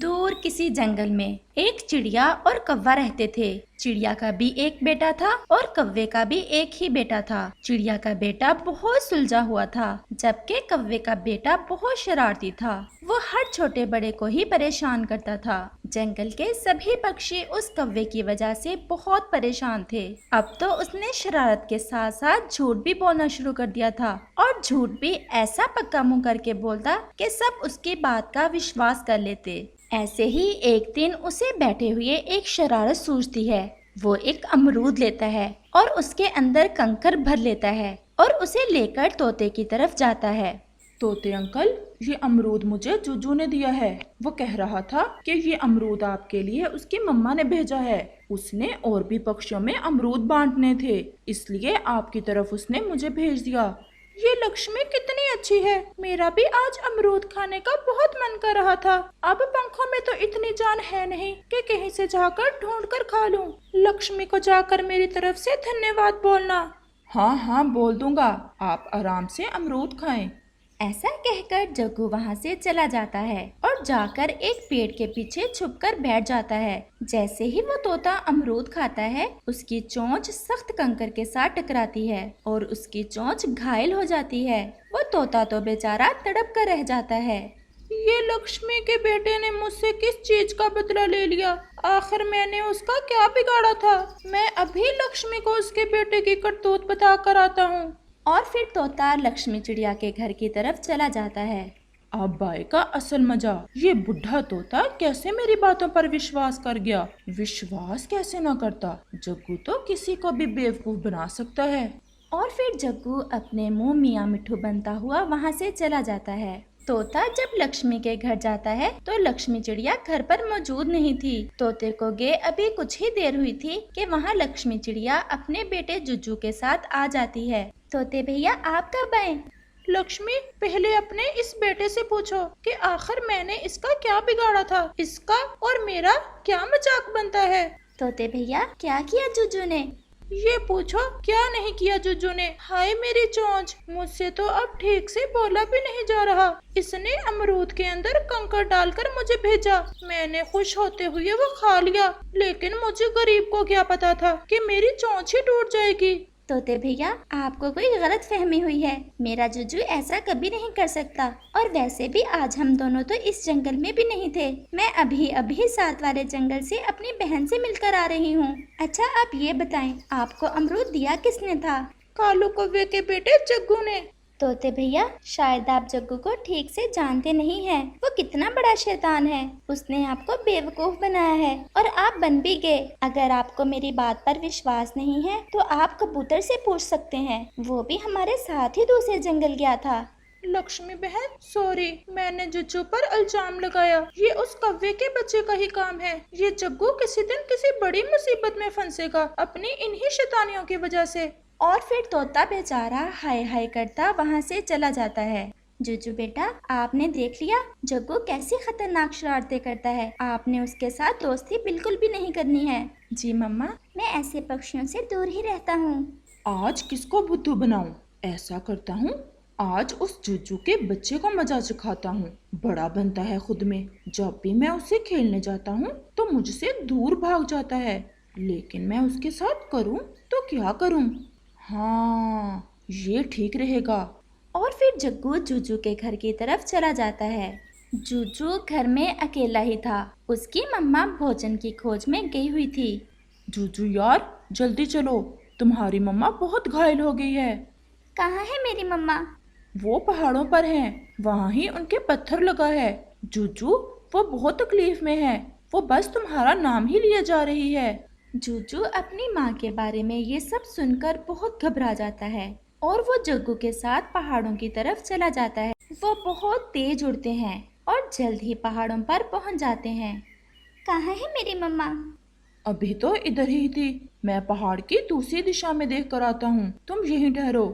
दूर किसी जंगल में एक चिड़िया और कौवा रहते थे। चिड़िया का भी एक बेटा था और कौवे का भी एक ही बेटा था। चिड़िया का बेटा बहुत सुलझा हुआ था, जबकि कौवे का बेटा बहुत शरारती था। वो हर छोटे बड़े को ही परेशान करता था। जंगल के सभी पक्षी उस कौवे की वजह से बहुत परेशान थे। अब तो उसने शरारत के साथ साथ झूठ भी बोलना शुरू कर दिया था, और झूठ भी ऐसा पक्का मुंह करके बोलता कि सब उसकी बात का विश्वास कर लेते। ऐसे ही एक दिन उसे बैठे हुए एक शरारत सूझती है। वो एक अमरूद लेता है और उसके अंदर कंकर भर लेता है और उसे लेकर तोते की तरफ जाता है। तोते अंकल, ये अमरूद मुझे जुजू ने दिया है। वो कह रहा था कि ये अमरूद आपके लिए उसकी मम्मा ने भेजा है। उसने और भी पक्षियों में अमरूद बांटने थे, इसलिए आपकी तरफ उसने मुझे भेज दिया। ये लक्ष्मी कितनी अच्छी है। मेरा भी आज अमरूद खाने का बहुत मन कर रहा था। अब पंखों में तो इतनी जान है नहीं कि कहीं से जाकर ढूंढ कर खा लूं। लक्ष्मी को जाकर मेरी तरफ से धन्यवाद बोलना। हाँ हाँ, बोल दूंगा। आप आराम से अमरूद खाएं। ऐसा कहकर जग्गू वहां से चला जाता है और जाकर एक पेड़ के पीछे छुपकर बैठ जाता है। जैसे ही वो तोता अमरूद खाता है, उसकी चोंच सख्त कंकर के साथ टकराती है और उसकी चोंच घायल हो जाती है। वो तोता तो बेचारा तड़प कर रह जाता है। ये लक्ष्मी के बेटे ने मुझसे किस चीज का बदला ले लिया? आखिर मैंने उसका क्या बिगाड़ा था? मैं अभी लक्ष्मी को उसके बेटे की करतूत बता कर आता हूँ। और फिर तोता लक्ष्मी चिड़िया के घर की तरफ चला जाता है। अब आएगा असल मजा। ये बुढ़ा तोता कैसे मेरी बातों पर विश्वास कर गया? विश्वास कैसे ना करता? जग्गू तो किसी को भी बेवकूफ बना सकता है। और फिर जग्गू अपने मुंह मियाँ मिट्ठू बनता हुआ वहाँ से चला जाता है। तोता जब लक्ष्मी के घर जाता है तो लक्ष्मी चिड़िया घर पर मौजूद नहीं थी। तोते को गए अभी कुछ ही देर हुई थी कि वहाँ लक्ष्मी चिड़िया अपने बेटे जुज्जू के साथ आ जाती है। तोते भैया, आप कब आए? लक्ष्मी, पहले अपने इस बेटे से पूछो कि आखिर मैंने इसका क्या बिगाड़ा था। इसका और मेरा क्या मजाक बनता है? तोते भैया, क्या किया जुज्जू ने? ये पूछो क्या नहीं किया जुज्जू ने। हाय मेरी चोंच, मुझसे तो अब ठीक से बोला भी नहीं जा रहा। इसने अमरूद के अंदर कंकर डालकर मुझे भेजा। मैंने खुश होते हुए वो खा लिया, लेकिन मुझे गरीब को क्या पता था कि मेरी चोंच ही टूट जाएगी। तोते भैया, आपको कोई गलत फहमी हुई है। मेरा जुज्जू ऐसा कभी नहीं कर सकता। और वैसे भी आज हम दोनों तो इस जंगल में भी नहीं थे। मैं अभी अभी साथ वाले जंगल से अपनी बहन से मिलकर आ रही हूँ। अच्छा, आप ये बताएं, आपको अमरूद दिया किसने था? कालू कौवे के बेटे जग्गू ने। तोते भैया, शायद आप जग्गू को ठीक से जानते नहीं हैं। वो कितना बड़ा शैतान है। उसने आपको बेवकूफ बनाया है और आप बन भी गए। अगर आपको मेरी बात पर विश्वास नहीं है तो आप कबूतर से पूछ सकते हैं। वो भी हमारे साथ ही दूसरे जंगल गया था। लक्ष्मी बहन, सॉरी, मैंने जुज्जू पर इल्जाम लगाया। ये उस कौवे के बच्चे का ही काम है। ये जग्गू किसी दिन किसी बड़ी मुसीबत में फंसेगा अपनी इन्हीं शैतानियों की वजह से। और फिर तोता बेचारा हाय हाय करता वहाँ से चला जाता है। जुज्जू बेटा, आपने देख लिया जग्गू कैसी खतरनाक शरारतें करता है। आपने उसके साथ दोस्ती बिल्कुल भी नहीं करनी है। जी मम्मा। मैं ऐसे पक्षियों से दूर ही रहता हूँ। आज किसको बुद्धू बनाऊं? ऐसा करता हूँ, आज उस जुज्जू के बच्चे को मजा सिखाता हूँ। बड़ा बनता है खुद में। जब भी मैं उससे खेलने जाता हूँ तो मुझसे दूर भाग जाता है। लेकिन मैं उसके साथ करूँ तो क्या करूँ? हाँ, ये ठीक रहेगा। और फिर जग्गू जुज्जू के घर की तरफ चला जाता है। जुज्जू घर में अकेला ही था। उसकी मम्मा भोजन की खोज में गई हुई थी। जुज्जू यार, जल्दी चलो, तुम्हारी मम्मा बहुत घायल हो गई है। कहाँ है मेरी मम्मा? वो पहाड़ों पर हैं, वहाँ ही उनके पत्थर लगा है। जुज्जू, वो बहुत तकलीफ में है। वो बस तुम्हारा नाम ही लिए जा रही है। जुज्जू अपनी माँ के बारे में ये सब सुनकर बहुत घबरा जाता है और वो जग्गू के साथ पहाड़ों की तरफ चला जाता है। वो बहुत तेज उड़ते हैं और जल्द ही पहाड़ों पर पहुँच जाते हैं। कहाँ है मेरी मम्मा? अभी तो इधर ही थी। मैं पहाड़ की दूसरी दिशा में देख कर आता हूँ, तुम यहीं ठहरो।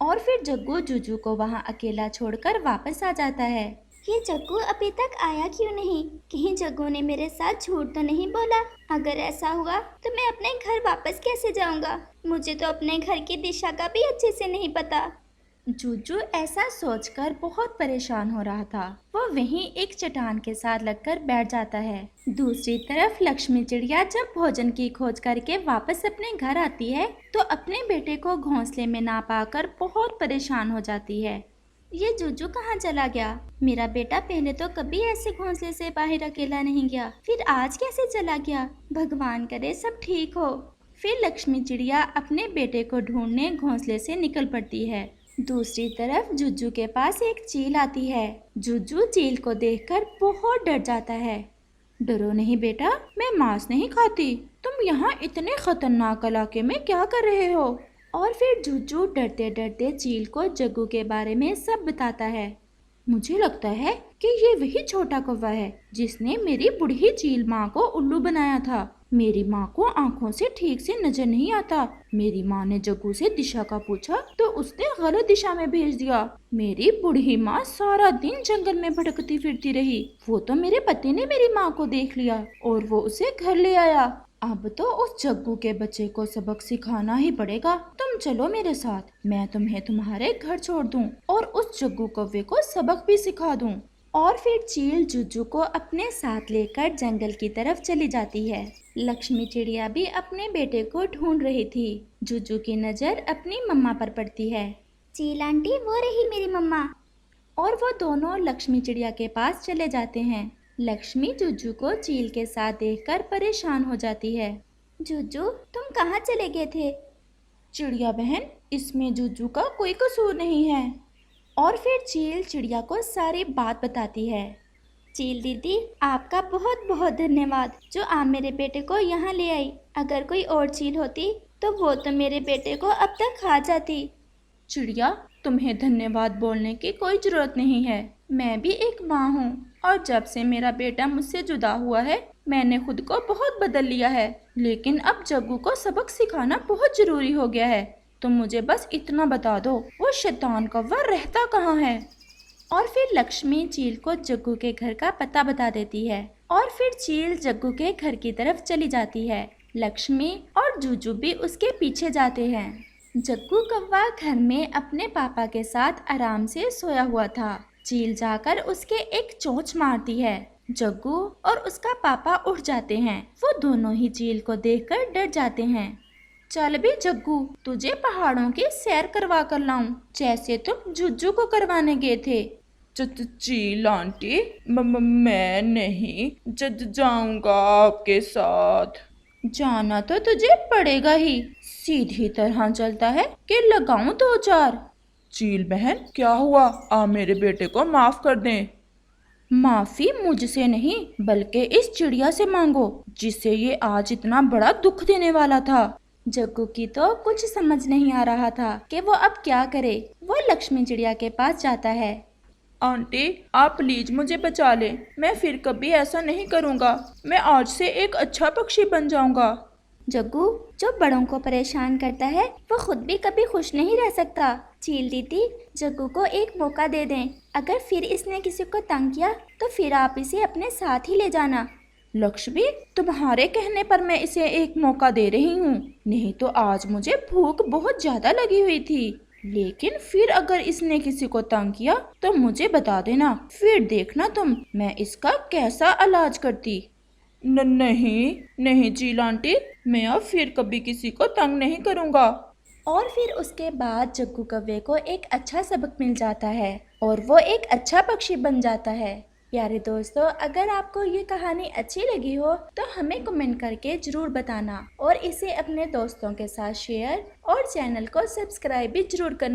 और फिर जग्गू जुज्जू को वहाँ अकेला छोड़कर वापस आ जाता है। ये जग्गू अभी तक आया क्यों नहीं? कहीं जग्गू ने मेरे साथ झूठ तो नहीं बोला? अगर ऐसा हुआ तो मैं अपने घर वापस कैसे जाऊंगा? मुझे तो अपने घर की दिशा का भी अच्छे से नहीं पता। जूजू ऐसा सोचकर बहुत परेशान हो रहा था। वो वहीं एक चट्टान के साथ लगकर बैठ जाता है। दूसरी तरफ लक्ष्मी चिड़िया जब भोजन की खोज करके वापस अपने घर आती है तो अपने बेटे को घोंसले में ना पाकर बहुत परेशान हो जाती है। ये जूजू कहाँ चला गया? मेरा बेटा पहले तो कभी ऐसे घोंसले से बाहर अकेला नहीं गया, फिर आज कैसे चला गया? भगवान करे सब ठीक हो। फिर लक्ष्मी चिड़िया अपने बेटे को ढूंढने घोंसले से निकल पड़ती है। दूसरी तरफ जुज्जू के पास एक चील आती है। जुज्जू चील को देखकर बहुत डर जाता है। डरो नहीं बेटा, मैं मांस नहीं खाती। तुम यहाँ इतने खतरनाक इलाके में क्या कर रहे हो? और फिर जुज्जू डरते डरते चील को जग्गू के बारे में सब बताता है। मुझे लगता है कि ये वही छोटा कौवा है जिसने मेरी बूढ़ी चील माँ को उल्लू बनाया था। मेरी माँ को आंखों से ठीक से नजर नहीं आता। मेरी माँ ने जग्गू से दिशा का पूछा तो उसने गलत दिशा में भेज दिया। मेरी बूढ़ी माँ सारा दिन जंगल में भटकती फिरती रही। वो तो मेरे पति ने मेरी माँ को देख लिया और वो उसे घर ले आया। अब तो उस जग्गू के बच्चे को सबक सिखाना ही पड़ेगा। तुम चलो मेरे साथ, मैं तुम्हें तुम्हारे घर छोड़ दूं और उस जग्गू कौवे को सबक भी सिखा दूं। और फिर चील जुज्जू को अपने साथ लेकर जंगल की तरफ चली जाती है। लक्ष्मी चिड़िया भी अपने बेटे को ढूंढ रही थी। जुज्जू की नजर अपनी मम्मा पर पड़ती है। चील आंटी, वो रही मेरी मम्मा। और वो दोनों लक्ष्मी चिड़िया के पास चले जाते हैं। लक्ष्मी जुज्जू को चील के साथ देखकर परेशान हो जाती है। जुज्जू, तुम कहाँ चले गए थे? चिड़िया बहन, इसमें जुज्जू का कोई कसूर नहीं है। और फिर चील चिड़िया को सारी बात बताती है। चील दीदी, आपका बहुत बहुत धन्यवाद जो आप मेरे बेटे को यहाँ ले आई। अगर कोई और चील होती तो वो तो मेरे बेटे को अब तक खा जाती। चिड़िया, तुम्हें धन्यवाद बोलने की कोई जरूरत नहीं है। मैं भी एक माँ हूँ और जब से मेरा बेटा मुझसे जुदा हुआ है मैंने खुद को बहुत बदल लिया है। लेकिन अब जग्गू को सबक सिखाना बहुत जरूरी हो गया है। तुम मुझे बस इतना बता दो, वो शैतान कौवा रहता कहाँ है? और फिर लक्ष्मी चील को जग्गू के घर का पता बता देती है। और फिर चील जग्गू के घर की तरफ चली जाती है। लक्ष्मी और जुज्जू भी उसके पीछे जाते हैं। जग्गू कौवा घर में अपने पापा के साथ आराम से सोया हुआ था। चील जाकर उसके एक चोंच मारती है। जग्गू और उसका पापा उठ जाते हैं। वो दोनों ही चील को देखकर डर जाते हैं। चल भी जग्गू, तुझे पहाड़ों की सैर करवा कर लाऊं, जैसे तुम जुज्जू को करवाने गए थे। चील आंटी, मैं नहीं जाऊंगा आपके साथ। जाना तो तुझे पड़ेगा ही। सीधी तरह चलता है कि लगाऊं दो चार। चील बहन, क्या हुआ? आप मेरे बेटे को माफ कर दें। माफी मुझसे नहीं बल्कि इस चिड़िया से मांगो जिसे ये आज इतना बड़ा दुख देने वाला था। जग्गू की तो कुछ समझ नहीं आ रहा था कि वो अब क्या करे। वो लक्ष्मी चिड़िया के पास जाता है। आंटी, आप प्लीज मुझे बचा लें। मैं फिर कभी ऐसा नहीं करूँगा। मैं आज से एक अच्छा पक्षी बन जाऊँगा। जग्गू, जो बड़ों को परेशान करता है वो खुद भी कभी खुश नहीं रह सकता। चील दीदी, जग्गू को एक मौका दे दें। अगर फिर इसने किसी को तंग किया तो फिर आप इसे अपने साथ ही ले जाना। लक्ष्मी, तुम्हारे कहने पर मैं इसे एक मौका दे रही हूँ, नहीं तो आज मुझे भूख बहुत ज्यादा लगी हुई थी। लेकिन फिर अगर इसने किसी को तंग किया तो मुझे बता देना, फिर देखना तुम मैं इसका कैसा इलाज करती। नहीं चील आंटी, मैं अब फिर कभी किसी को तंग नहीं करूँगा। और फिर उसके बाद जग्गू कौवे को एक अच्छा सबक मिल जाता है और वो एक अच्छा पक्षी बन जाता है। प्यारे दोस्तों, अगर आपको ये कहानी अच्छी लगी हो तो हमें कमेंट करके जरूर बताना और इसे अपने दोस्तों के साथ शेयर और चैनल को सब्सक्राइब भी जरूर करना।